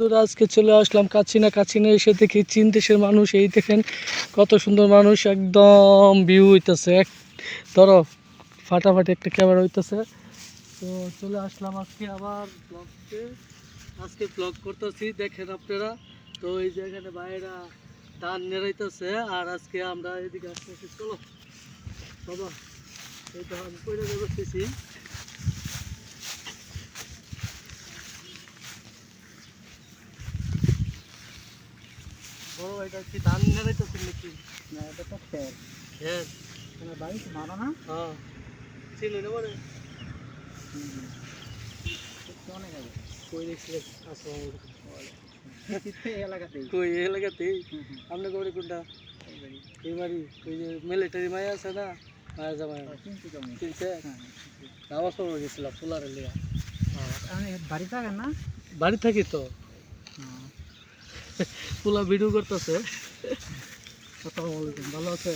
বন্ধুরা আজকে চলে আসলাম কাছিনা এসে দেখি চীন দেশের মানুষ। এই দেখেন কত সুন্দর মানুষ, একদম ভিউ হইতেছে এক ধরো ফাটাফাটি একটা ক্যামেরা হইতেছে। তো চলে আসলাম আজকে আবার ব্লগতে, আজকে ব্লগ করতেছি দেখেন আপনারা। তো এই যে এখানে বাইরা ধান নেড়াইতেছে আর আজকে আমরা এদিকে আসতেছি। চলো বাবা, এই তো আমি কইরা বসতেছি। বড় এটা কি ধান নেড়াইতেছেন নাকি? না, এটা তো খের। হ্যাঁ তোমার বাড়িতে মারা না? হ্যাঁ ছিল না মানে অনেক আগে। কই দেখছিলেন? আসসালামু এই এলাকাতেই। কই এই এলাকাতেই? আপনার বাড়ি কোনটা? এই বাড়ি ওই যে মিলিটারি মায়া আছে না, মায়া জামাই চিনছি তো আমি। চিনছে? হ্যাঁ, নামাজ পড়ে গেছিলাম সোলারের লিয়া। আমি বাড়ি থাকেন না? বাড়ি থাকি তো, হ্যাঁ। পোলা ভিডিও করতেছে। আসসালামু আলাইকুম, ভালো আছে?